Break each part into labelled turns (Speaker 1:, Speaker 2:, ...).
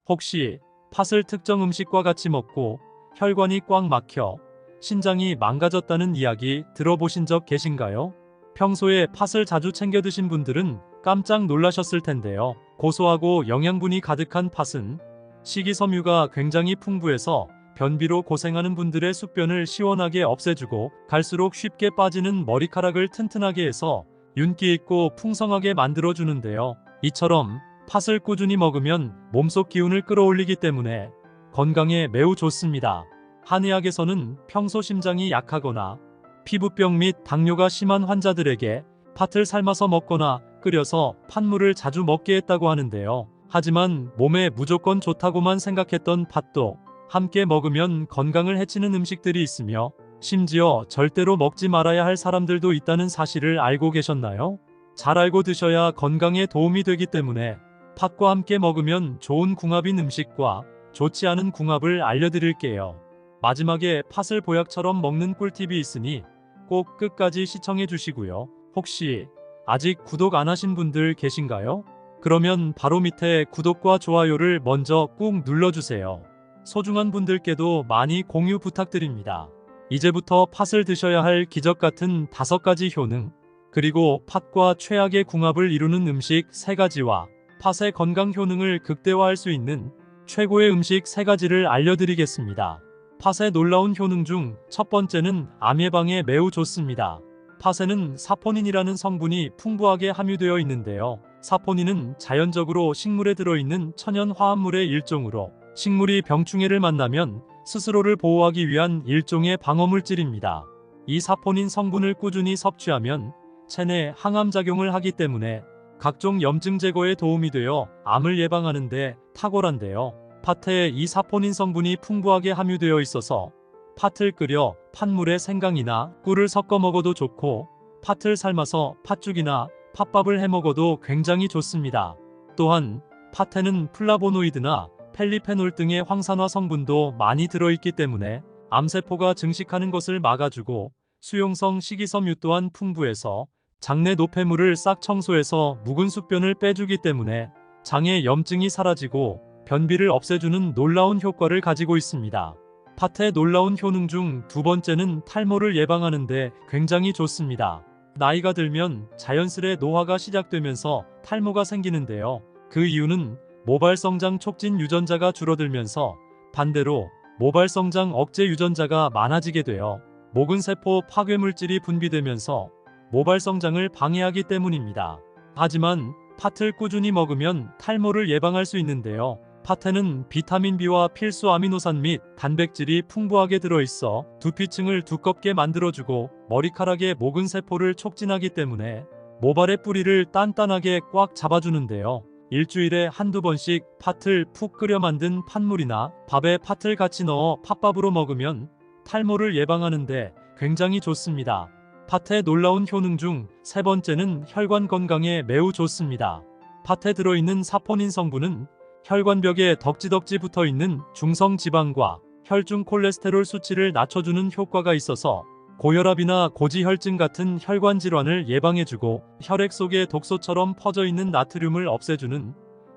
Speaker 1: 혹시 팥을 특정 음식과 같이 먹고 혈관이 꽉 막혀 신장이 망가졌다는 이야기 들어보신 적 계신가요? 평소에 팥을 자주 챙겨 드신 분들은 깜짝 놀라셨을 텐데요. 고소하고 영양분이 가득한 팥은 식이섬유가 굉장히 풍부해서 변비로 고생하는 분들의 숙변을 시원하게 없애주고 갈수록 쉽게 빠지는 머리카락을 튼튼하게 해서 윤기 있고 풍성하게 만들어주는데요. 이처럼 팥을 꾸준히 먹으면 몸속 기운을 끌어올리기 때문에 건강에 매우 좋습니다. 한의학에서는 평소 심장이 약하거나 피부병 및 당뇨가 심한 환자들에게 팥을 삶아서 먹거나 끓여서 팥물을 자주 먹게 했다고 하는데요. 하지만 몸에 무조건 좋다고만 생각했던 팥도 함께 먹으면 건강을 해치는 음식들이 있으며 심지어 절대로 먹지 말아야 할 사람들도 있다는 사실을 알고 계셨나요? 잘 알고 드셔야 건강에 도움이 되기 때문에 팥과 함께 먹으면 좋은 궁합인 음식과 좋지 않은 궁합을 알려드릴게요. 마지막에 팥을 보약처럼 먹는 꿀팁이 있으니 꼭 끝까지 시청해 주시고요. 혹시 아직 구독 안 하신 분들 계신가요? 그러면 바로 밑에 구독과 좋아요를 먼저 꾹 눌러주세요. 소중한 분들께도 많이 공유 부탁드립니다. 이제부터 팥을 드셔야 할 기적 같은 5가지 효능, 그리고 팥과 최악의 궁합을 이루는 음식 3가지와 팥의 건강 효능을 극대화할 수 있는 최고의 음식 3가지를 알려드리겠습니다. 팥의 놀라운 효능 중 첫 번째는 암 예방에 매우 좋습니다. 팥에는 사포닌이라는 성분이 풍부하게 함유되어 있는데요. 사포닌은 자연적으로 식물에 들어있는 천연 화합물의 일종으로 식물이 병충해를 만나면 스스로를 보호하기 위한 일종의 방어물질입니다. 이 사포닌 성분을 꾸준히 섭취하면 체내 항암작용을 하기 때문에 각종 염증 제거에 도움이 되어 암을 예방하는 데 탁월한데요. 팥에 이 사포닌 성분이 풍부하게 함유되어 있어서 팥을 끓여 팥물에 생강이나 꿀을 섞어 먹어도 좋고 팥을 삶아서 팥죽이나 팥밥을 해 먹어도 굉장히 좋습니다. 또한 팥에는 플라보노이드나 펠리페놀 등의 황산화 성분도 많이 들어있기 때문에 암세포가 증식하는 것을 막아주고 수용성 식이섬유 또한 풍부해서 장내 노폐물을 싹 청소해서 묵은 숙변을 빼주기 때문에 장의 염증이 사라지고 변비를 없애주는 놀라운 효과를 가지고 있습니다. 팥의 놀라운 효능 중 2번째는 탈모를 예방하는 데 굉장히 좋습니다. 나이가 들면 자연스레 노화가 시작되면서 탈모가 생기는데요. 그 이유는 모발 성장 촉진 유전자가 줄어들면서 반대로 모발 성장 억제 유전자가 많아지게 되어 모근 세포 파괴물질이 분비되면서 모발 성장을 방해하기 때문입니다. 하지만 팥을 꾸준히 먹으면 탈모를 예방할 수 있는데요. 팥에는 비타민 B와 필수 아미노산 및 단백질이 풍부하게 들어있어 두피층을 두껍게 만들어주고 머리카락의 모근 세포를 촉진하기 때문에 모발의 뿌리를 단단하게 꽉 잡아주는데요. 일주일에 한두 번씩 팥을 푹 끓여 만든 팥물이나 밥에 팥을 같이 넣어 팥밥으로 먹으면 탈모를 예방하는데 굉장히 좋습니다. 팥의 놀라운 효능 중 3번째는 혈관 건강에 매우 좋습니다. 팥에 들어있는 사포닌 성분은 혈관벽에 덕지덕지 붙어있는 중성지방과 혈중 콜레스테롤 수치를 낮춰주는 효과가 있어서 고혈압이나 고지혈증 같은 혈관 질환을 예방해주고 혈액 속에 독소처럼 퍼져있는 나트륨을 없애주는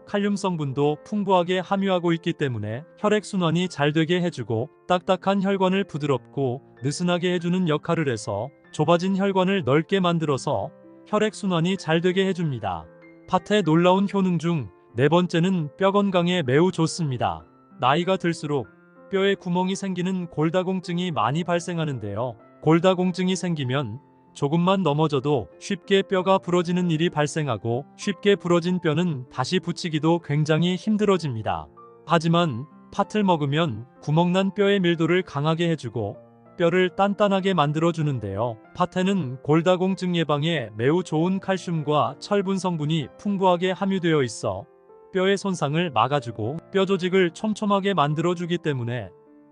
Speaker 1: 칼륨 성분도 풍부하게 함유하고 있기 때문에 혈액순환이 잘 되게 해주고 딱딱한 혈관을 부드럽고 느슨하게 해주는 역할을 해서 좁아진 혈관을 넓게 만들어서 혈액순환이 잘 되게 해줍니다. 팥의 놀라운 효능 중 4번째는 뼈 건강에 매우 좋습니다. 나이가 들수록 뼈에 구멍이 생기는 골다공증이 많이 발생하는데요. 골다공증이 생기면 조금만 넘어져도 쉽게 뼈가 부러지는 일이 발생하고 쉽게 부러진 뼈는 다시 붙이기도 굉장히 힘들어집니다. 하지만 팥을 먹으면 구멍난 뼈의 밀도를 강하게 해주고 뼈를 단단하게 만들어주는데요. 팥에는 골다공증 예방에 매우 좋은 칼슘과 철분 성분이 풍부하게 함유되어 있어 뼈의 손상을 막아주고 뼈 조직을 촘촘하게 만들어주기 때문에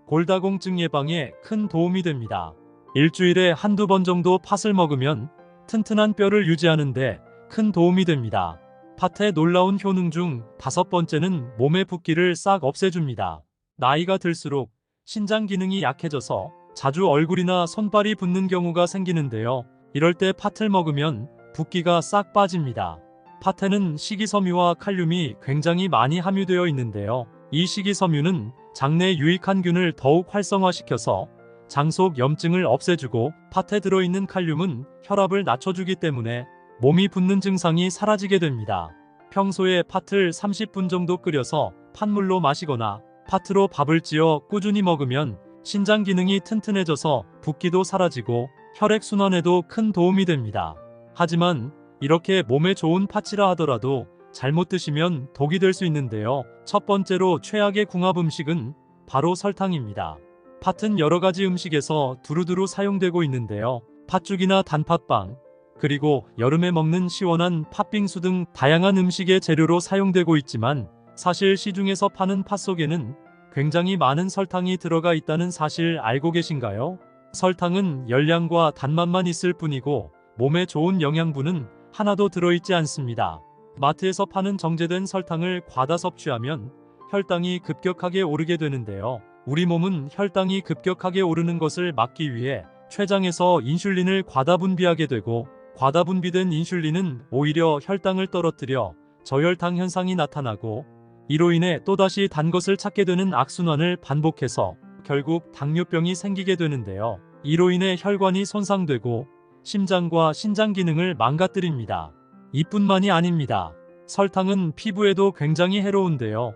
Speaker 1: 골다공증 예방에 큰 도움이 됩니다. 일주일에 한두 번 정도 팥을 먹으면 튼튼한 뼈를 유지하는데 큰 도움이 됩니다. 팥의 놀라운 효능 중 5번째는 몸의 붓기를 싹 없애줍니다. 나이가 들수록 신장 기능이 약해져서 자주 얼굴이나 손발이 붓는 경우가 생기는데요. 이럴 때 팥을 먹으면 붓기가 싹 빠집니다. 팥에는 식이섬유와 칼륨이 굉장히 많이 함유되어 있는데요. 이 식이섬유는 장내 유익한 균을 더욱 활성화시켜서 장속 염증을 없애주고, 팥에 들어있는 칼륨은 혈압을 낮춰주기 때문에 몸이 붓는 증상이 사라지게 됩니다. 평소에 팥을 30분 정도 끓여서 팥물로 마시거나 팥으로 밥을 지어 꾸준히 먹으면 신장 기능이 튼튼해져서 붓기도 사라지고 혈액순환에도 큰 도움이 됩니다. 하지만 이렇게 몸에 좋은 팥이라 하더라도 잘못 드시면 독이 될 수 있는데요. 첫 번째로 최악의 궁합 음식은 바로 설탕입니다. 팥은 여러 가지 음식에서 두루두루 사용되고 있는데요. 팥죽이나 단팥빵, 그리고 여름에 먹는 시원한 팥빙수 등 다양한 음식의 재료로 사용되고 있지만, 사실 시중에서 파는 팥 속에는 굉장히 많은 설탕이 들어가 있다는 사실 알고 계신가요? 설탕은 열량과 단맛만 있을 뿐이고 몸에 좋은 영양분은 하나도 들어있지 않습니다. 마트에서 파는 정제된 설탕을 과다 섭취하면 혈당이 급격하게 오르게 되는데요. 우리 몸은 혈당이 급격하게 오르는 것을 막기 위해 췌장에서 인슐린을 과다 분비하게 되고, 과다 분비된 인슐린은 오히려 혈당을 떨어뜨려 저혈당 현상이 나타나고, 이로 인해 또다시 단 것을 찾게 되는 악순환을 반복해서 결국 당뇨병이 생기게 되는데요. 이로 인해 혈관이 손상되고 심장과 신장 기능을 망가뜨립니다. 이뿐만이 아닙니다. 설탕은 피부에도 굉장히 해로운데요.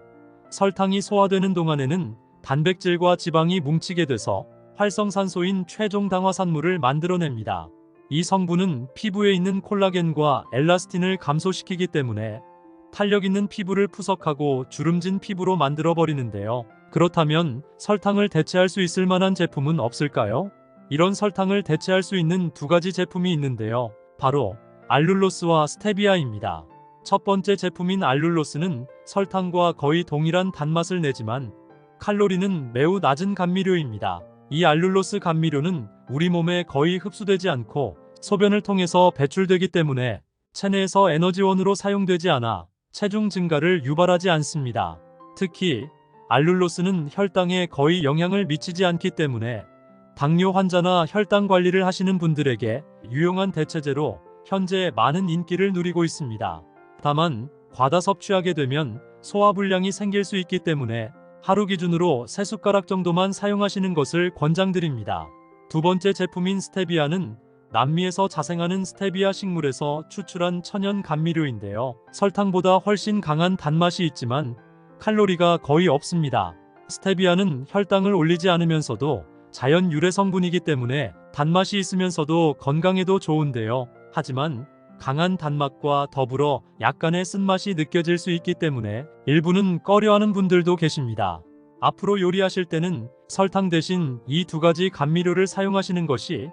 Speaker 1: 설탕이 소화되는 동안에는 단백질과 지방이 뭉치게 돼서 활성산소인 최종 당화산물을 만들어냅니다. 이 성분은 피부에 있는 콜라겐과 엘라스틴을 감소시키기 때문에 탄력 있는 피부를 푸석하고 주름진 피부로 만들어버리는데요. 그렇다면 설탕을 대체할 수 있을 만한 제품은 없을까요? 이런 설탕을 대체할 수 있는 두 가지 제품이 있는데요. 바로 알룰로스와 스테비아입니다. 첫 번째 제품인 알룰로스는 설탕과 거의 동일한 단맛을 내지만 칼로리는 매우 낮은 감미료입니다. 이 알룰로스 감미료는 우리 몸에 거의 흡수되지 않고 소변을 통해서 배출되기 때문에 체내에서 에너지원으로 사용되지 않아 체중 증가를 유발하지 않습니다. 특히 알룰로스는 혈당에 거의 영향을 미치지 않기 때문에 당뇨 환자나 혈당 관리를 하시는 분들에게 유용한 대체제로 현재 많은 인기를 누리고 있습니다. 다만 과다 섭취하게 되면 소화불량이 생길 수 있기 때문에 하루 기준으로 3숟가락 정도만 사용하시는 것을 권장드립니다. 두 번째 제품인 스테비아는 남미에서 자생하는 스테비아 식물에서 추출한 천연 감미료인데요. 설탕보다 훨씬 강한 단맛이 있지만 칼로리가 거의 없습니다. 스테비아는 혈당을 올리지 않으면서도 자연 유래 성분이기 때문에 단맛이 있으면서도 건강에도 좋은데요. 하지만 강한 단맛과 더불어 약간의 쓴맛이 느껴질 수 있기 때문에 일부는 꺼려하는 분들도 계십니다. 앞으로 요리하실 때는 설탕 대신 이 두 가지 감미료를 사용하시는 것이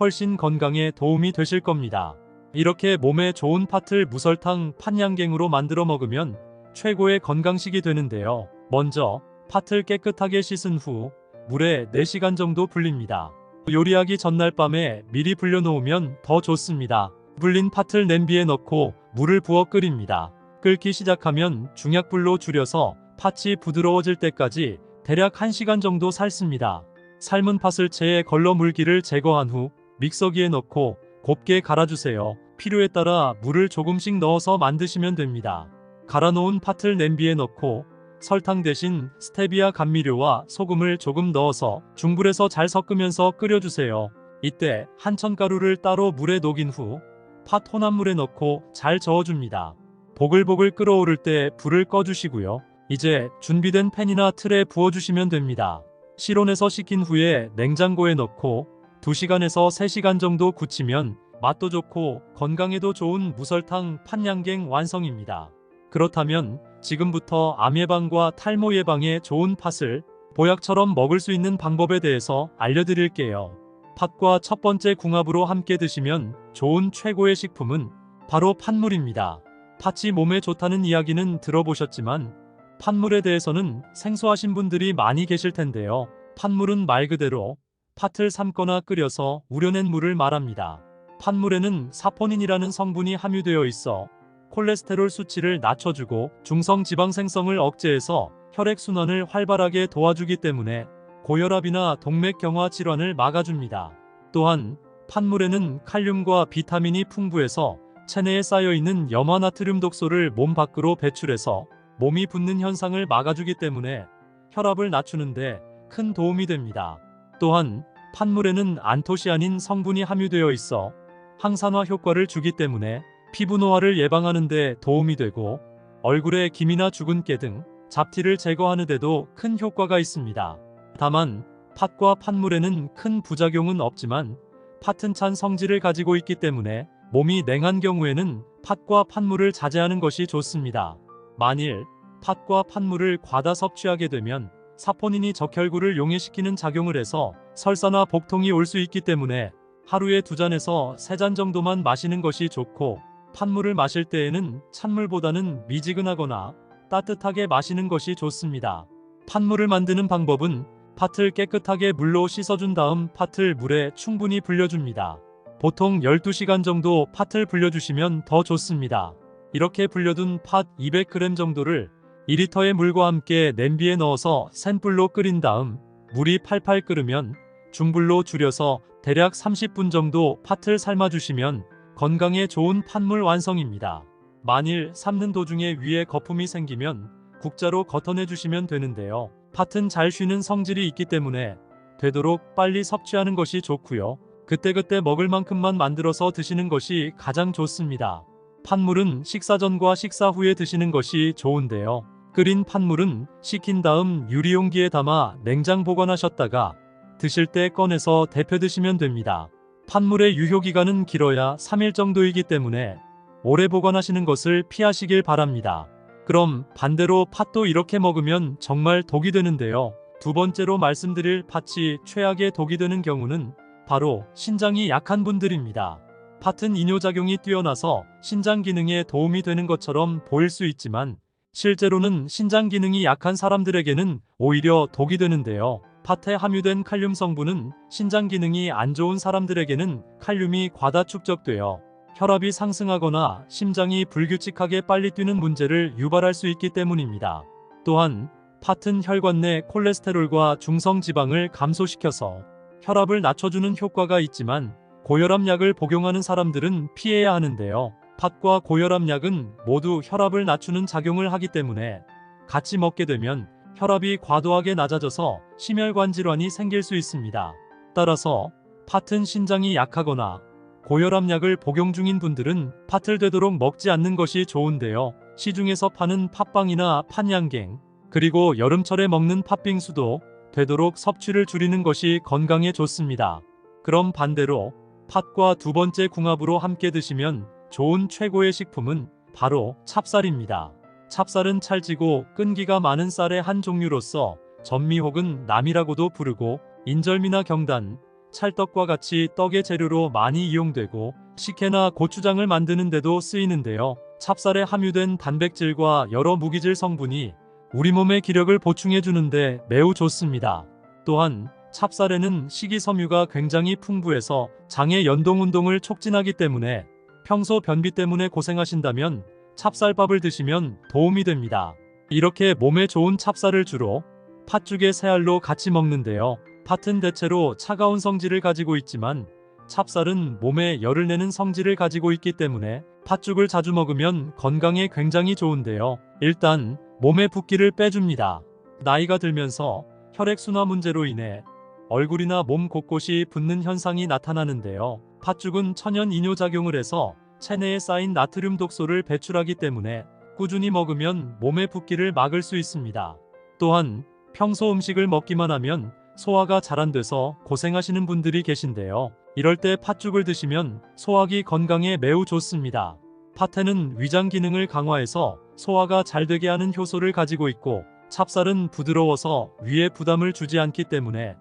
Speaker 1: 훨씬 건강에 도움이 되실 겁니다. 이렇게 몸에 좋은 팥을 무설탕 팥양갱으로 만들어 먹으면 최고의 건강식이 되는데요. 먼저 팥을 깨끗하게 씻은 후 물에 4시간 정도 불립니다. 요리하기 전날 밤에 미리 불려놓으면 더 좋습니다. 불린 팥을 냄비에 넣고 물을 부어 끓입니다. 끓기 시작하면 중약불로 줄여서 팥이 부드러워질 때까지 대략 1시간 정도 삶습니다. 삶은 팥을 체에 걸러 물기를 제거한 후 믹서기에 넣고 곱게 갈아주세요. 필요에 따라 물을 조금씩 넣어서 만드시면 됩니다. 갈아놓은 팥을 냄비에 넣고 설탕 대신 스테비아 감미료와 소금을 조금 넣어서 중불에서 잘 섞으면서 끓여주세요. 이때 한천가루를 따로 물에 녹인 후 팥 혼합물에 넣고 잘 저어줍니다. 보글보글 끓어오를 때 불을 꺼주시고요. 이제 준비된 팬이나 틀에 부어주시면 됩니다. 실온에서 식힌 후에 냉장고에 넣고 2시간에서 3시간 정도 굳히면 맛도 좋고 건강에도 좋은 무설탕 팥양갱 완성입니다. 그렇다면 지금부터 암 예방과 탈모 예방에 좋은 팥을 보약처럼 먹을 수 있는 방법에 대해서 알려드릴게요. 팥과 첫 번째 궁합으로 함께 드시면 좋은 최고의 식품은 바로 팥물입니다. 팥이 몸에 좋다는 이야기는 들어보셨지만 팥물에 대해서는 생소하신 분들이 많이 계실 텐데요. 팥물은 말 그대로 팥을 삶거나 끓여서 우려낸 물을 말합니다. 팥물에는 사포닌이라는 성분이 함유되어 있어 콜레스테롤 수치를 낮춰주고 중성 지방 생성을 억제해서 혈액순환을 활발하게 도와주기 때문에 고혈압이나 동맥경화 질환을 막아줍니다. 또한 팥물에는 칼륨과 비타민이 풍부해서 체내에 쌓여있는 염화나트륨 독소를 몸 밖으로 배출해서 몸이 붓는 현상을 막아주기 때문에 혈압을 낮추는데 큰 도움이 됩니다. 또한 팥물에는 안토시아닌 성분이 함유되어 있어 항산화 효과를 주기 때문에 피부 노화를 예방하는 데 도움이 되고 얼굴에 김이나 주근깨 등 잡티를 제거하는 데도 큰 효과가 있습니다. 다만 팥과 팥물에는 큰 부작용은 없지만 팥은 찬 성질을 가지고 있기 때문에 몸이 냉한 경우에는 팥과 팥물을 자제하는 것이 좋습니다. 만일 팥과 팥물을 과다 섭취하게 되면 사포닌이 적혈구를 용해시키는 작용을 해서 설사나 복통이 올 수 있기 때문에 하루에 2잔에서 3잔 정도만 마시는 것이 좋고, 팥물을 마실 때에는 찬물보다는 미지근하거나 따뜻하게 마시는 것이 좋습니다. 팥물을 만드는 방법은 팥을 깨끗하게 물로 씻어준 다음 팥을 물에 충분히 불려줍니다. 보통 12시간 정도 팥을 불려주시면 더 좋습니다. 이렇게 불려둔 팥 200g 정도를 2리터의 물과 함께 냄비에 넣어서 센 불로 끓인 다음 물이 팔팔 끓으면 중불로 줄여서 대략 30분 정도 팥을 삶아주시면 건강에 좋은 팥물 완성입니다. 만일 삶는 도중에 위에 거품이 생기면 국자로 걷어내주시면 되는데요. 팥은 잘 쉬는 성질이 있기 때문에 되도록 빨리 섭취하는 것이 좋고요. 그때그때 먹을 만큼만 만들어서 드시는 것이 가장 좋습니다. 팥물은 식사 전과 식사 후에 드시는 것이 좋은데요. 끓인 팥물은 식힌 다음 유리용기에 담아 냉장 보관하셨다가 드실 때 꺼내서 데펴 드시면 됩니다. 팥물의 유효기간은 길어야 3일 정도이기 때문에 오래 보관하시는 것을 피하시길 바랍니다. 그럼 반대로 팥도 이렇게 먹으면 정말 독이 되는데요. 두 번째로 말씀드릴 팥이 최악의 독이 되는 경우는 바로 신장이 약한 분들입니다. 팥은 이뇨작용이 뛰어나서 신장 기능에 도움이 되는 것처럼 보일 수 있지만 실제로는 신장 기능이 약한 사람들에게는 오히려 독이 되는데요. 팥에 함유된 칼륨 성분은 신장 기능이 안 좋은 사람들에게는 칼륨이 과다 축적되어 혈압이 상승하거나 심장이 불규칙하게 빨리 뛰는 문제를 유발할 수 있기 때문입니다. 또한 팥은 혈관 내 콜레스테롤과 중성지방을 감소시켜서 혈압을 낮춰주는 효과가 있지만 고혈압약을 복용하는 사람들은 피해야 하는데요. 팥과 고혈압약은 모두 혈압을 낮추는 작용을 하기 때문에 같이 먹게 되면 혈압이 과도하게 낮아져서 심혈관 질환이 생길 수 있습니다. 따라서 팥은 신장이 약하거나 고혈압약을 복용 중인 분들은 팥을 되도록 먹지 않는 것이 좋은데요. 시중에서 파는 팥빵이나 팥양갱, 그리고 여름철에 먹는 팥빙수도 되도록 섭취를 줄이는 것이 건강에 좋습니다. 그럼 반대로 팥과 두 번째 궁합으로 함께 드시면 좋은 최고의 식품은 바로 찹쌀입니다. 찹쌀은 찰지고 끈기가 많은 쌀의 한 종류로서 전미 혹은 남이라고도 부르고 인절미나 경단, 찰떡과 같이 떡의 재료로 많이 이용되고 식혜나 고추장을 만드는 데도 쓰이는데요. 찹쌀에 함유된 단백질과 여러 무기질 성분이 우리 몸의 기력을 보충해 주는데 매우 좋습니다. 또한 찹쌀에는 식이섬유가 굉장히 풍부해서 장의 연동 운동을 촉진하기 때문에 평소 변비 때문에 고생하신다면 찹쌀밥을 드시면 도움이 됩니다. 이렇게 몸에 좋은 찹쌀을 주로 팥죽에 새알로 같이 먹는데요. 팥은 대체로 차가운 성질을 가지고 있지만 찹쌀은 몸에 열을 내는 성질을 가지고 있기 때문에 팥죽을 자주 먹으면 건강에 굉장히 좋은데요. 일단 몸의 붓기를 빼줍니다. 나이가 들면서 혈액순환 문제로 인해 얼굴이나 몸 곳곳이 붓는 현상이 나타나는데요. 팥죽은 천연 이뇨작용을 해서 체내에 쌓인 나트륨 독소를 배출하기 때문에 꾸준히 먹으면 몸의 붓기를 막을 수 있습니다. 또한 평소 음식을 먹기만 하면 소화가 잘 안 돼서 고생하시는 분들이 계신데요. 이럴 때 팥죽을 드시면 소화기 건강에 매우 좋습니다. 팥에는 위장 기능을 강화해서 소화가 잘 되게 하는 효소를 가지고 있고 찹쌀은 부드러워서 위에 부담을 주지 않기 때문에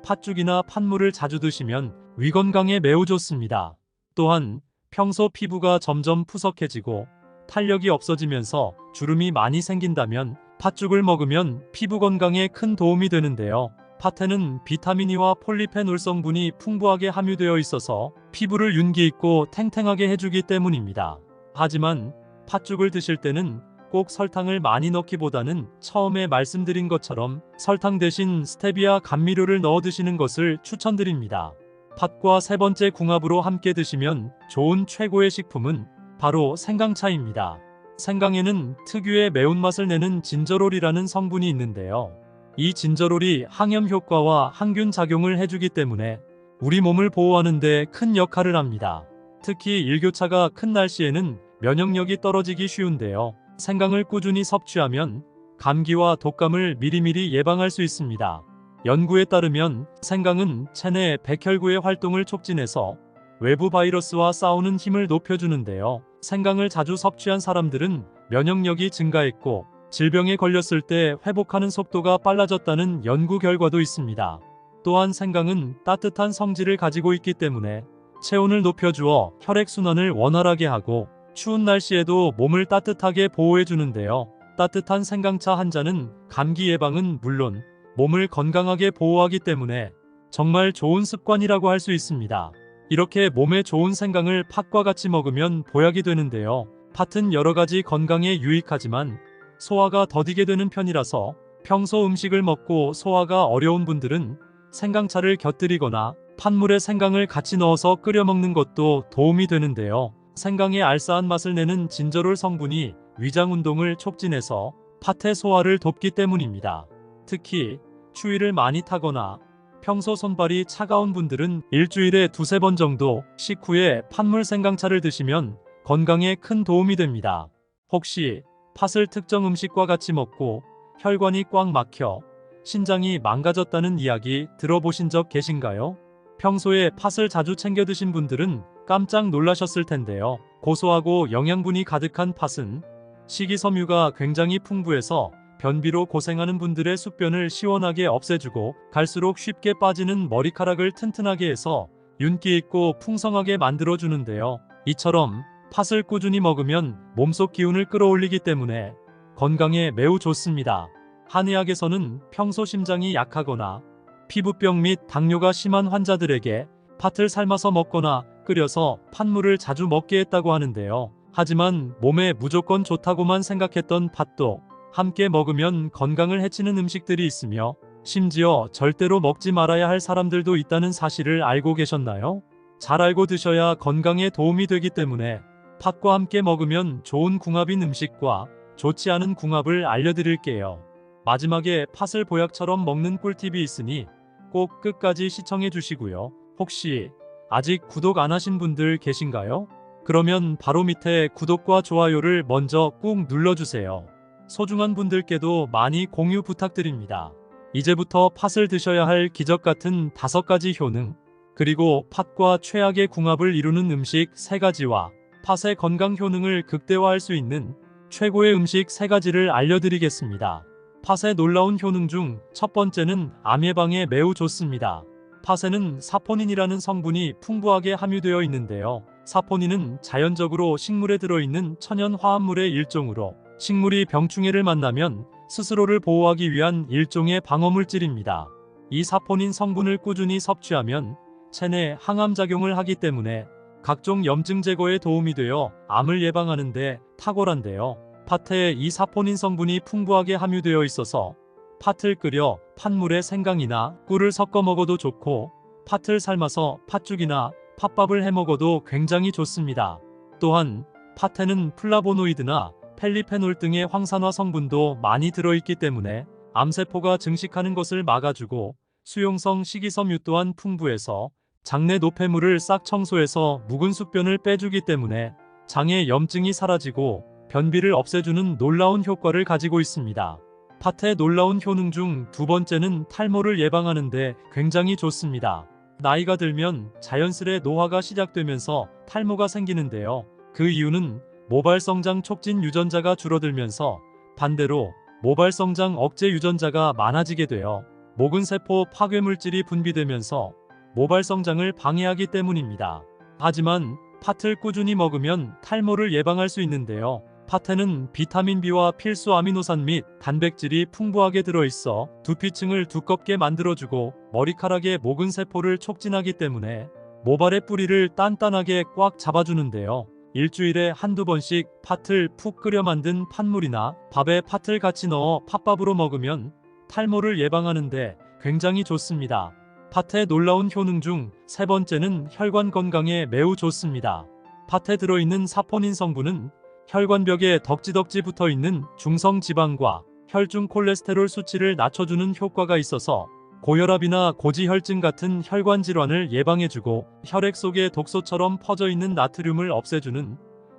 Speaker 1: 팥죽이나 팥물을 자주 드시면 위 건강에 매우 좋습니다. 또한 평소 피부가 점점 푸석해지고 탄력이 없어지면서 주름이 많이 생긴다면 팥죽을 먹으면 피부 건강에 큰 도움이 되는데요. 팥에는 비타민 E와 폴리페놀 성분이 풍부하게 함유되어 있어서 피부를 윤기 있고 탱탱하게 해주기 때문입니다. 하지만 팥죽을 드실 때는 꼭 설탕을 많이 넣기보다는 처음에 말씀드린 것처럼 설탕 대신 스테비아 감미료를 넣어 드시는 것을 추천드립니다. 팥과 세 번째 궁합으로 함께 드시면 좋은 최고의 식품은 바로 생강차입니다. 생강에는 특유의 매운맛을 내는 진저롤이라는 성분이 있는데요. 이 진저롤이 항염 효과와 항균 작용을 해주기 때문에 우리 몸을 보호하는 데 큰 역할을 합니다. 특히 일교차가 큰 날씨에는 면역력이 떨어지기 쉬운데요. 생강을 꾸준히 섭취하면 감기와 독감을 미리미리 예방할 수 있습니다. 연구에 따르면 생강은 체내 백혈구의 활동을 촉진해서 외부 바이러스와 싸우는 힘을 높여주는데요. 생강을 자주 섭취한 사람들은 면역력이 증가했고 질병에 걸렸을 때 회복하는 속도가 빨라졌다는 연구 결과도 있습니다. 또한 생강은 따뜻한 성질을 가지고 있기 때문에 체온을 높여주어 혈액순환을 원활하게 하고 추운 날씨에도 몸을 따뜻하게 보호해주는데요. 따뜻한 생강차 한 잔은 감기 예방은 물론 몸을 건강하게 보호하기 때문에 정말 좋은 습관이라고 할 수 있습니다. 이렇게 몸에 좋은 생강을 팥과 같이 먹으면 보약이 되는데요. 팥은 여러가지 건강에 유익하지만 소화가 더디게 되는 편이라서 평소 음식을 먹고 소화가 어려운 분들은 생강차를 곁들이거나 팥물에 생강을 같이 넣어서 끓여 먹는 것도 도움이 되는데요. 생강의 알싸한 맛을 내는 진저롤 성분이 위장 운동을 촉진해서 팥의 소화를 돕기 때문입니다. 특히 추위를 많이 타거나 평소 손발이 차가운 분들은 일주일에 2~3번 정도 식후에 팥물 생강차를 드시면 건강에 큰 도움이 됩니다. 혹시 팥을 특정 음식과 같이 먹고 혈관이 꽉 막혀 신장이 망가졌다는 이야기 들어보신 적 계신가요? 평소에 팥을 자주 챙겨 드신 분들은 깜짝 놀라셨을 텐데요. 고소하고 영양분이 가득한 팥은 식이섬유가 굉장히 풍부해서 변비로 고생하는 분들의 숙변을 시원하게 없애주고 갈수록 쉽게 빠지는 머리카락을 튼튼하게 해서 윤기 있고 풍성하게 만들어주는데요. 이처럼 팥을 꾸준히 먹으면 몸속 기운을 끌어올리기 때문에 건강에 매우 좋습니다. 한의학에서는 평소 심장이 약하거나 피부병 및 당뇨가 심한 환자들에게 팥을 삶아서 먹거나 끓여서 팥물을 자주 먹게 했다고 하는데요. 하지만 몸에 무조건 좋다고만 생각했던 팥도 함께 먹으면 건강을 해치는 음식들이 있으며 심지어 절대로 먹지 말아야 할 사람들도 있다는 사실을 알고 계셨나요? 잘 알고 드셔야 건강에 도움이 되기 때문에 팥과 함께 먹으면 좋은 궁합인 음식과 좋지 않은 궁합을 알려드릴게요. 마지막에 팥을 보약처럼 먹는 꿀팁이 있으니 꼭 끝까지 시청해 주시고요. 혹시 아직 구독 안 하신 분들 계신가요? 그러면 바로 밑에 구독과 좋아요를 먼저 꾹 눌러주세요. 소중한 분들께도 많이 공유 부탁드립니다. 이제부터 팥을 드셔야 할 기적 같은 5가지 효능, 그리고 팥과 최악의 궁합을 이루는 음식 3가지와 팥의 건강 효능을 극대화할 수 있는 최고의 음식 3가지를 알려드리겠습니다. 팥의 놀라운 효능 중 첫 번째는 암 예방에 매우 좋습니다. 팥에는 사포닌이라는 성분이 풍부하게 함유되어 있는데요. 사포닌은 자연적으로 식물에 들어있는 천연 화합물의 일종으로 식물이 병충해를 만나면 스스로를 보호하기 위한 일종의 방어물질입니다. 이 사포닌 성분을 꾸준히 섭취하면 체내 항암작용을 하기 때문에 각종 염증 제거에 도움이 되어 암을 예방하는 데 탁월한데요. 팥에 이 사포닌 성분이 풍부하게 함유되어 있어서 팥을 끓여 팥물에 생강이나 꿀을 섞어 먹어도 좋고 팥을 삶아서 팥죽이나 팥밥을 해 먹어도 굉장히 좋습니다. 또한 팥에는 플라보노이드나 펠리페놀 등의 황산화 성분도 많이 들어있기 때문에 암세포가 증식하는 것을 막아주고 수용성 식이섬유 또한 풍부해서 장내 노폐물을 싹 청소해서 묵은 숙변을 빼주기 때문에 장의 염증이 사라지고 변비를 없애주는 놀라운 효과를 가지고 있습니다. 팥의 놀라운 효능 중 2번째는 탈모를 예방하는 데 굉장히 좋습니다. 나이가 들면 자연스레 노화가 시작되면서 탈모가 생기는데요. 그 이유는 모발성장 촉진 유전자가 줄어들면서 반대로 모발성장 억제 유전자가 많아지게 되어 모근세포 파괴물질이 분비되면서 모발성장을 방해하기 때문입니다. 하지만 팥을 꾸준히 먹으면 탈모를 예방할 수 있는데요. 팥에는 비타민 B와 필수 아미노산 및 단백질이 풍부하게 들어있어 두피층을 두껍게 만들어주고 머리카락의 모근세포를 촉진하기 때문에 모발의 뿌리를 단단하게 꽉 잡아주는데요. 일주일에 한두 번씩 팥을 푹 끓여 만든 팥물이나 밥에 팥을 같이 넣어 팥밥으로 먹으면 탈모를 예방하는데 굉장히 좋습니다. 팥의 놀라운 효능 중 3번째는 혈관 건강에 매우 좋습니다. 팥에 들어있는 사포닌 성분은 혈관벽에 덕지덕지 붙어있는 중성 지방과 혈중 콜레스테롤 수치를 낮춰주는 효과가 있어서 고혈압이나 고지혈증 같은 혈관 질환을 예방해주고 혈액 속에 독소처럼 퍼져있는 나트륨을 없애주는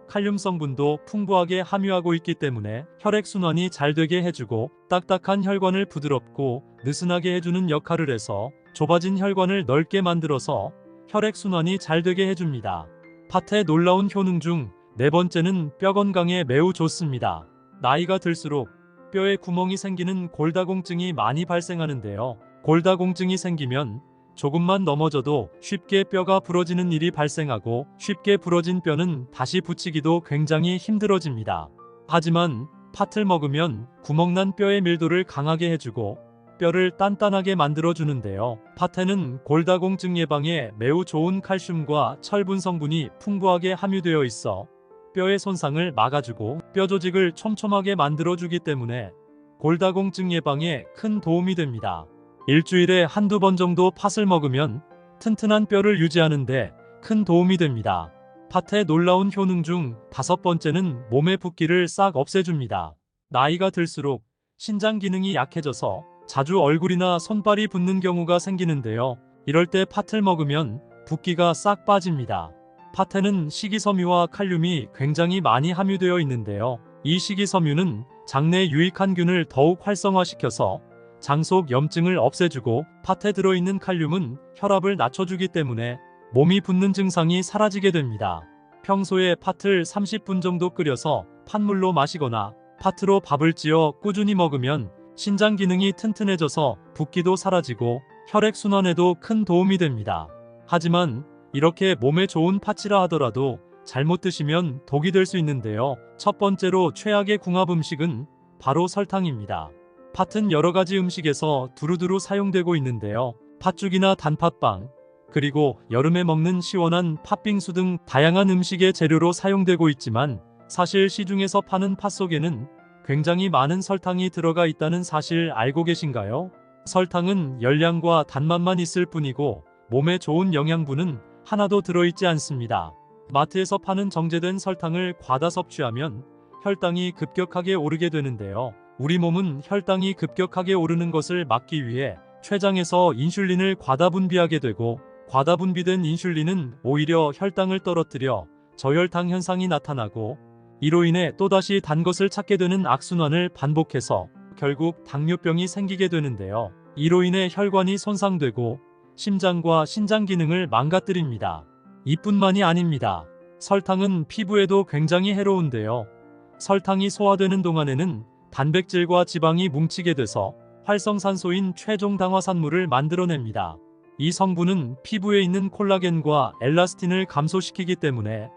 Speaker 1: 칼륨 성분도 풍부하게 함유하고 있기 때문에 혈액순환이 잘 되게 해주고 딱딱한 혈관을 부드럽고 느슨하게 해주는 역할을 해서 좁아진 혈관을 넓게 만들어서 혈액순환이 잘 되게 해줍니다. 팥의 놀라운 효능 중 네 번째는 뼈 건강에 매우 좋습니다. 나이가 들수록 뼈에 구멍이 생기는 골다공증이 많이 발생하는데요. 골다공증이 생기면 조금만 넘어져도 쉽게 뼈가 부러지는 일이 발생하고 쉽게 부러진 뼈는 다시 붙이기도 굉장히 힘들어집니다. 하지만 팥을 먹으면 구멍난 뼈의 밀도를 강하게 해주고 뼈를 단단하게 만들어주는데요. 팥에는 골다공증 예방에 매우 좋은 칼슘과 철분 성분이 풍부하게 함유되어 있어 뼈의 손상을 막아주고 뼈 조직을 촘촘하게 만들어주기 때문에 골다공증 예방에 큰 도움이 됩니다. 일주일에 한두 번 정도 팥을 먹으면 튼튼한 뼈를 유지하는데 큰 도움이 됩니다. 팥의 놀라운 효능 중 다섯 번째는 몸의 붓기를 싹 없애줍니다. 나이가 들수록 신장 기능이 약해져서 자주 얼굴이나 손발이 붓는 경우가 생기는데요. 이럴 때 팥을 먹으면 붓기가 싹 빠집니다. 팥에는 식이섬유와 칼륨이 굉장히 많이 함유되어 있는데요. 이 식이섬유는 장내 유익한 균을 더욱 활성화시켜서 장 속 염증을 없애주고 팥에 들어있는 칼륨은 혈압을 낮춰주기 때문에 몸이 붓는 증상이 사라지게 됩니다. 평소에 팥을 30분 정도 끓여서 팥물로 마시거나 팥으로 밥을 지어 꾸준히 먹으면 신장 기능이 튼튼해져서 붓기도 사라지고 혈액순환에도 큰 도움이 됩니다. 하지만 이렇게 몸에 좋은 팥이라 하더라도 잘못 드시면 독이 될 수 있는데요. 첫 번째로 최악의 궁합 음식은 바로 설탕입니다. 팥은 여러 가지 음식에서 두루두루 사용되고 있는데요. 팥죽이나 단팥빵, 그리고 여름에 먹는 시원한 팥빙수 등 다양한 음식의 재료로 사용되고 있지만 사실 시중에서 파는 팥 속에는 굉장히 많은 설탕이 들어가 있다는 사실 알고 계신가요? 설탕은 열량과 단맛만 있을 뿐이고 몸에 좋은 영양분은 하나도 들어있지 않습니다. 마트에서 파는 정제된 설탕을 과다 섭취하면 혈당이 급격하게 오르게 되는데요. 우리 몸은 혈당이 급격하게 오르는 것을 막기 위해 췌장에서 인슐린을 과다 분비하게 되고 과다 분비된 인슐린은 오히려 혈당을 떨어뜨려 저혈당 현상이 나타나고 이로 인해 또다시 단 것을 찾게 되는 악순환을 반복해서 결국 당뇨병이 생기게 되는데요. 이로 인해 혈관이 손상되고 심장과 신장 기능을 망가뜨립니다. 이뿐만이 아닙니다. 설탕은 피부에도 굉장히 해로운데요. 설탕이 소화되는 동안에는 단백질과 지방이 뭉치게 돼서 활성산소인 최종 당화산물을 만들어냅니다. 이 성분은 피부에 있는 콜라겐과 엘라스틴을 감소시키기 때문에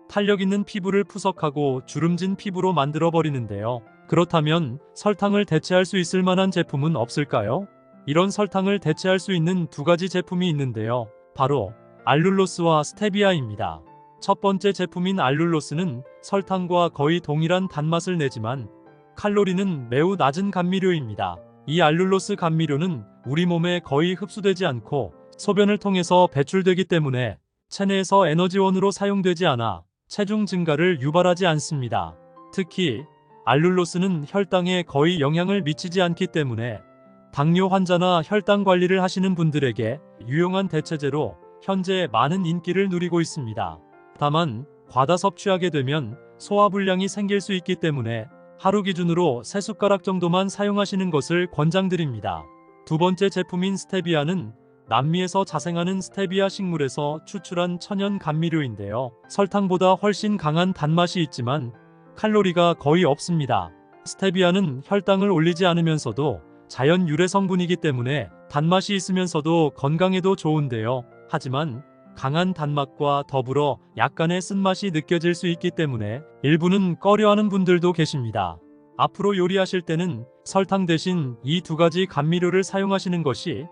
Speaker 1: 탄력 있는 피부를 푸석하고 주름진 피부로 만들어버리는데요. 그렇다면 설탕을 대체할 수 있을 만한 제품은 없을까요? 이런 설탕을 대체할 수 있는 두 가지 제품이 있는데요. 바로 알룰로스와 스테비아입니다. 첫 번째 제품인 알룰로스는 설탕과 거의 동일한 단맛을 내지만 칼로리는 매우 낮은 감미료입니다. 이 알룰로스 감미료는 우리 몸에 거의 흡수되지 않고 소변을 통해서 배출되기 때문에 체내에서 에너지원으로 사용되지 않아 체중 증가를 유발하지 않습니다. 특히 알룰로스는 혈당에 거의 영향을 미치지 않기 때문에 당뇨 환자나 혈당 관리를 하시는 분들에게 유용한 대체제로 현재 많은 인기를 누리고 있습니다. 다만 과다 섭취하게 되면 소화불량이 생길 수 있기 때문에 하루 기준으로 3숟가락 정도만 사용하시는 것을 권장드립니다. 두 번째 제품인 스테비아는 남미에서 자생하는 스테비아 식물에서 추출한 천연 감미료인데요. 설탕보다 훨씬 강한 단맛이 있지만 칼로리가 거의 없습니다. 스테비아는 혈당을 올리지 않으면서도 자연 유래 성분이기 때문에 단맛이 있으면서도 건강에도 좋은데요. 하지만 강한 단맛과 더불어 약간의 쓴맛이 느껴질 수 있기 때문에 일부는 꺼려하는 분들도 계십니다. 앞으로 요리하실 때는 설탕 대신 이 두 가지 감미료를 사용하시는 것이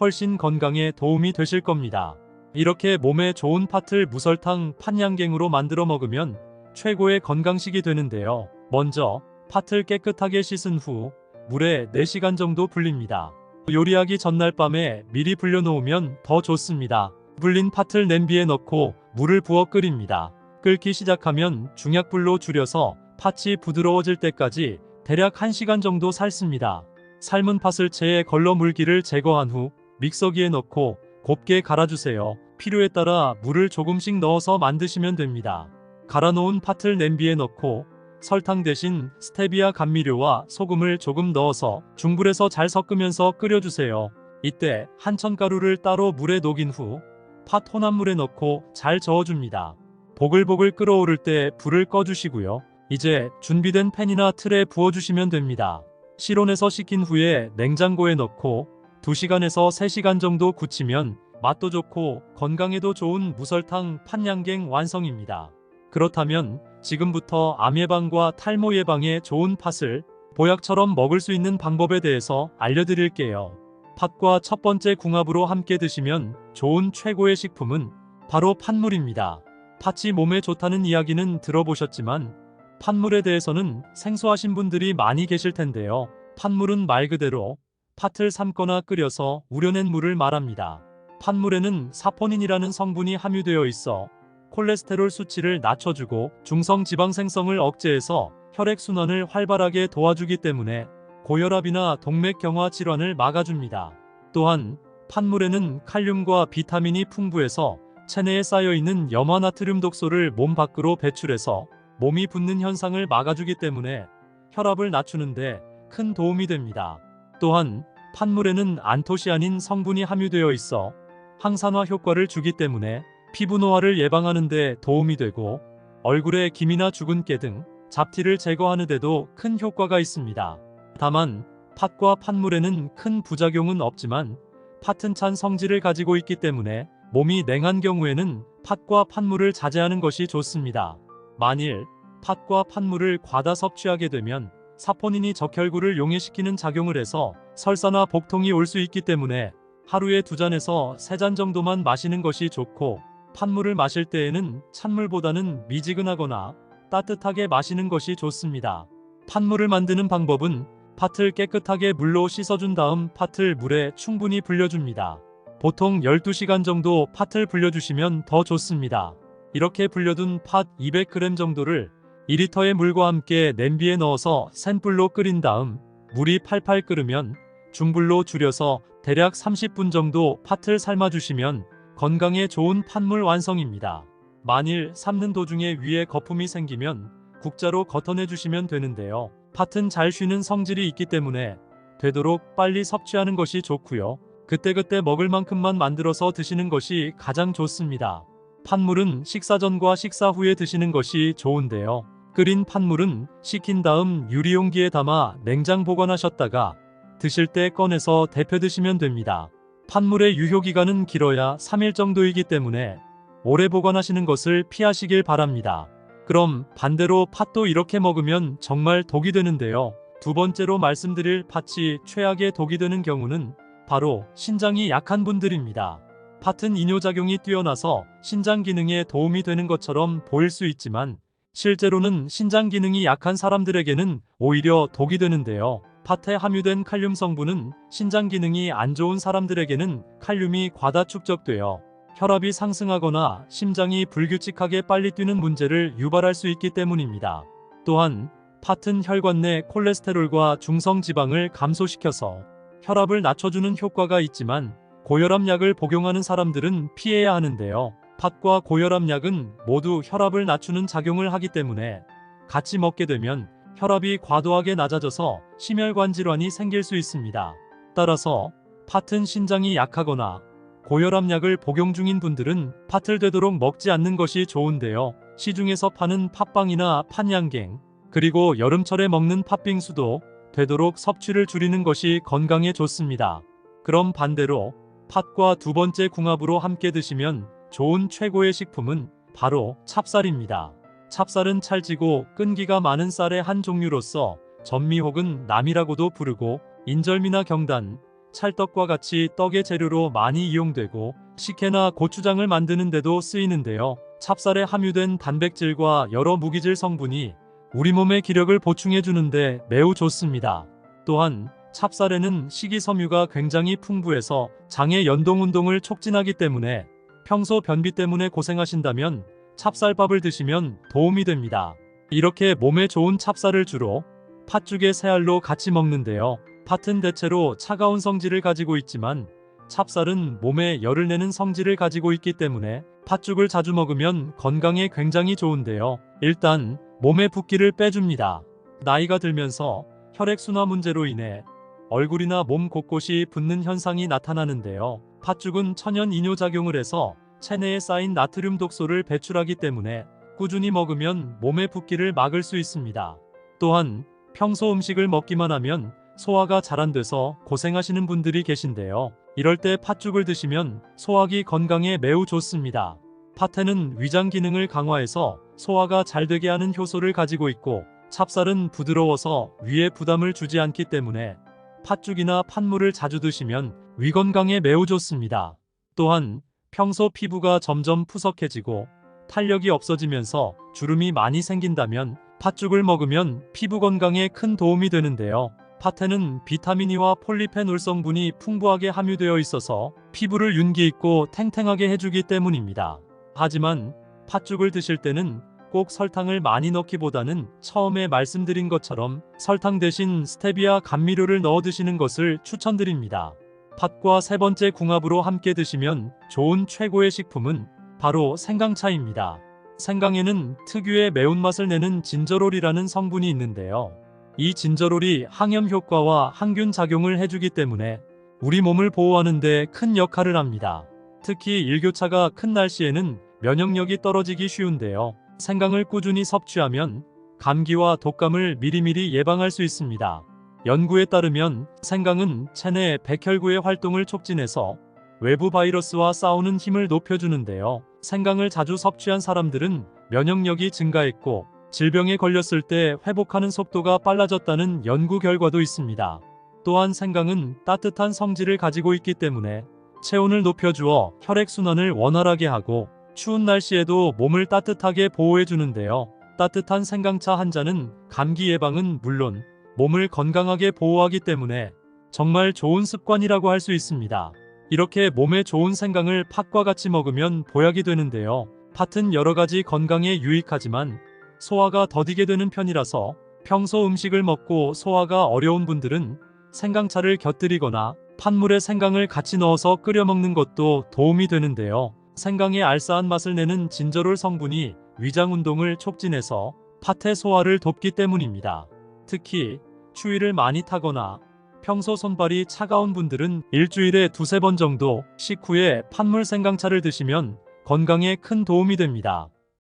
Speaker 1: 훨씬 건강에 도움이 되실 겁니다. 이렇게 몸에 좋은 팥을 무설탕 팥양갱으로 만들어 먹으면 최고의 건강식이 되는데요. 먼저 팥을 깨끗하게 씻은 후 물에 4시간 정도 불립니다. 요리하기 전날 밤에 미리 불려놓으면 더 좋습니다. 불린 팥을 냄비에 넣고 물을 부어 끓입니다. 끓기 시작하면 중약불로 줄여서 팥이 부드러워질 때까지 대략 1시간 정도 삶습니다. 삶은 팥을 체에 걸러 물기를 제거한 후 믹서기에 넣고 곱게 갈아주세요. 필요에 따라 물을 조금씩 넣어서 만드시면 됩니다. 갈아놓은 팥을 냄비에 넣고 설탕 대신 스테비아 감미료와 소금을 조금 넣어서 중불에서 잘 섞으면서 끓여주세요. 이때 한천가루를 따로 물에 녹인 후 팥 혼합물에 넣고 잘 저어줍니다. 보글보글 끓어오를 때 불을 꺼주시고요. 이제 준비된 팬이나 틀에 부어주시면 됩니다. 실온에서 식힌 후에 냉장고에 넣고 2시간에서 3시간 정도 굳히면 맛도 좋고 건강에도 좋은 무설탕 팥냥갱 완성입니다. 그렇다면 지금부터 암 예방과 탈모 예방에 좋은 팥을 보약처럼 먹을 수 있는 방법에 대해서 알려드릴게요. 팥과 첫 번째 궁합으로 함께 드시면 좋은 최고의 식품은 바로 팥물입니다. 팥이 몸에 좋다는 이야기는 들어보셨지만 팥물에 대해서는 생소하신 분들이 많이 계실 텐데요. 팥물은 말 그대로 팥을 삶거나 끓여서 우려낸 물을 말합니다. 팥물에는 사포닌이라는 성분이 함유되어 있어 콜레스테롤 수치를 낮춰주고 중성 지방 생성을 억제해서 혈액순환을 활발하게 도와주기 때문에 고혈압이나 동맥경화 질환을 막아줍니다. 또한 팥물에는 칼륨과 비타민이 풍부해서 체내에 쌓여있는 염화나트륨 독소를 몸 밖으로 배출해서 몸이 붓는 현상을 막아주기 때문에 혈압을 낮추는데 큰 도움이 됩니다. 또한 팥물에는 안토시아닌 성분이 함유되어 있어 항산화 효과를 주기 때문에 피부 노화를 예방하는 데 도움이 되고 얼굴에 기미나 주근깨 등 잡티를 제거하는 데도 큰 효과가 있습니다. 다만 팥과 팥물에는 큰 부작용은 없지만 팥은 찬 성질을 가지고 있기 때문에 몸이 냉한 경우에는 팥과 팥물을 자제하는 것이 좋습니다. 만일 팥과 팥물을 과다 섭취하게 되면 사포닌이 적혈구를 용해시키는 작용을 해서 설사나 복통이 올 수 있기 때문에 하루에 2잔에서 3잔 정도만 마시는 것이 좋고 팥물을 마실 때에는 찬물보다는 미지근하거나 따뜻하게 마시는 것이 좋습니다. 팥물을 만드는 방법은 팥을 깨끗하게 물로 씻어준 다음 팥을 물에 충분히 불려줍니다. 보통 12시간 정도 팥을 불려주시면 더 좋습니다. 이렇게 불려둔 팥 200g 정도를 2리터의 물과 함께 냄비에 넣어서 센 불로 끓인 다음 물이 팔팔 끓으면 중불로 줄여서 대략 30분 정도 팥을 삶아주시면 건강에 좋은 팥물 완성입니다. 만일 삶는 도중에 위에 거품이 생기면 국자로 걷어내주시면 되는데요. 팥은 잘 쉬는 성질이 있기 때문에 되도록 빨리 섭취하는 것이 좋고요. 그때그때 먹을 만큼만 만들어서 드시는 것이 가장 좋습니다. 팥물은 식사 전과 식사 후에 드시는 것이 좋은데요. 끓인 팥물은 식힌 다음 유리용기에 담아 냉장 보관하셨다가 드실 때 꺼내서 데펴 드시면 됩니다. 팥물의 유효기간은 길어야 3일 정도이기 때문에 오래 보관하시는 것을 피하시길 바랍니다. 그럼 반대로 팥도 이렇게 먹으면 정말 독이 되는데요. 두 번째로 말씀드릴 팥이 최악의 독이 되는 경우는 바로 신장이 약한 분들입니다. 팥은 이뇨작용이 뛰어나서 신장 기능에 도움이 되는 것처럼 보일 수 있지만 실제로는 신장 기능이 약한 사람들에게는 오히려 독이 되는데요. 팥에 함유된 칼륨 성분은 신장 기능이 안 좋은 사람들에게는 칼륨이 과다 축적되어 혈압이 상승하거나 심장이 불규칙하게 빨리 뛰는 문제를 유발할 수 있기 때문입니다. 또한 팥은 혈관 내 콜레스테롤과 중성 지방을 감소시켜서 혈압을 낮춰주는 효과가 있지만 고혈압약을 복용하는 사람들은 피해야 하는데요. 팥과 고혈압약은 모두 혈압을 낮추는 작용을 하기 때문에 같이 먹게 되면 혈압이 과도하게 낮아져서 심혈관 질환이 생길 수 있습니다. 따라서 팥은 신장이 약하거나 고혈압약을 복용 중인 분들은 팥을 되도록 먹지 않는 것이 좋은데요. 시중에서 파는 팥빵이나 팥냥갱, 그리고 여름철에 먹는 팥빙수도 되도록 섭취를 줄이는 것이 건강에 좋습니다. 그럼 반대로 팥과 두 번째 궁합으로 함께 드시면 좋은 최고의 식품은 바로 찹쌀입니다. 찹쌀은 찰지고 끈기가 많은 쌀의 한 종류로서 전미 혹은 남이라고도 부르고 인절미나 경단, 찰떡과 같이 떡의 재료로 많이 이용되고 식혜나 고추장을 만드는 데도 쓰이는데요. 찹쌀에 함유된 단백질과 여러 무기질 성분이 우리 몸의 기력을 보충해 주는데 매우 좋습니다. 또한 찹쌀에는 식이섬유가 굉장히 풍부해서 장의 연동 운동을 촉진하기 때문에 평소 변비 때문에 고생하신다면 찹쌀밥을 드시면 도움이 됩니다. 이렇게 몸에 좋은 찹쌀을 주로 팥죽에 새알로 같이 먹는데요. 팥은 대체로 차가운 성질을 가지고 있지만 찹쌀은 몸에 열을 내는 성질을 가지고 있기 때문에 팥죽을 자주 먹으면 건강에 굉장히 좋은데요. 일단 몸의 붓기를 빼줍니다. 나이가 들면서 혈액순환 문제로 인해 얼굴이나 몸 곳곳이 붓는 현상이 나타나는데요. 팥죽은 천연 이뇨작용을 해서 체내에 쌓인 나트륨 독소를 배출하기 때문에 꾸준히 먹으면 몸의 붓기를 막을 수 있습니다. 또한 평소 음식을 먹기만 하면 소화가 잘 안 돼서 고생하시는 분들이 계신데요. 이럴 때 팥죽을 드시면 소화기 건강에 매우 좋습니다. 팥에는 위장 기능을 강화해서 소화가 잘 되게 하는 효소를 가지고 있고 찹쌀은 부드러워서 위에 부담을 주지 않기 때문에 팥죽이나 팥물을 자주 드시면 위 건강에 매우 좋습니다. 또한 평소 피부가 점점 푸석해지고 탄력이 없어지면서 주름이 많이 생긴다면 팥죽을 먹으면 피부 건강에 큰 도움이 되는데요. 팥에는 비타민 E와 폴리페놀 성분이 풍부하게 함유되어 있어서 피부를 윤기 있고 탱탱하게 해주기 때문입니다. 하지만 팥죽을 드실 때는 꼭 설탕을 많이 넣기보다는 처음에 말씀드린 것처럼 설탕 대신 스테비아 감미료를 넣어 드시는 것을 추천드립니다. 팥과 세 번째 궁합으로 함께 드시면 좋은 최고의 식품은 바로 생강차입니다. 생강에는 특유의 매운맛을 내는 진저롤이라는 성분이 있는데요. 이 진저롤이 항염 효과와 항균 작용을 해주기 때문에 우리 몸을 보호하는 데 큰 역할을 합니다. 특히 일교차가 큰 날씨에는 면역력이 떨어지기 쉬운데요. 생강을 꾸준히 섭취하면 감기와 독감을 미리미리 예방할 수 있습니다. 연구에 따르면 생강은 체내 백혈구의 활동을 촉진해서 외부 바이러스와 싸우는 힘을 높여주는데요. 생강을 자주 섭취한 사람들은 면역력이 증가했고 질병에 걸렸을 때 회복하는 속도가 빨라졌다는 연구 결과도 있습니다. 또한 생강은 따뜻한 성질을 가지고 있기 때문에 체온을 높여주어 혈액순환을 원활하게 하고 추운 날씨에도 몸을 따뜻하게 보호해주는데요. 따뜻한 생강차 한 잔은 감기 예방은 물론 몸을 건강하게 보호하기 때문에 정말 좋은 습관이라고 할 수 있습니다. 이렇게 몸에 좋은 생강을 팥과 같이 먹으면 보약이 되는데요. 팥은 여러가지 건강에 유익하지만 소화가 더디게 되는 편이라서 평소 음식을 먹고 소화가 어려운 분들은 생강차를 곁들이거나 팥물에 생강을 같이 넣어서 끓여 먹는 것도 도움이 되는데요. 생강의 알싸한 맛을 내는 진저롤 성분이 위장 운동을 촉진해서 팥의 소화를 돕기 때문입니다. 특히 추위를 많이 타거나 평소 손발이 차가운 분들은 일주일에 2~3번 정도 식후에 팥물 생강차를 드시면 건강에 큰 도움이 됩니다.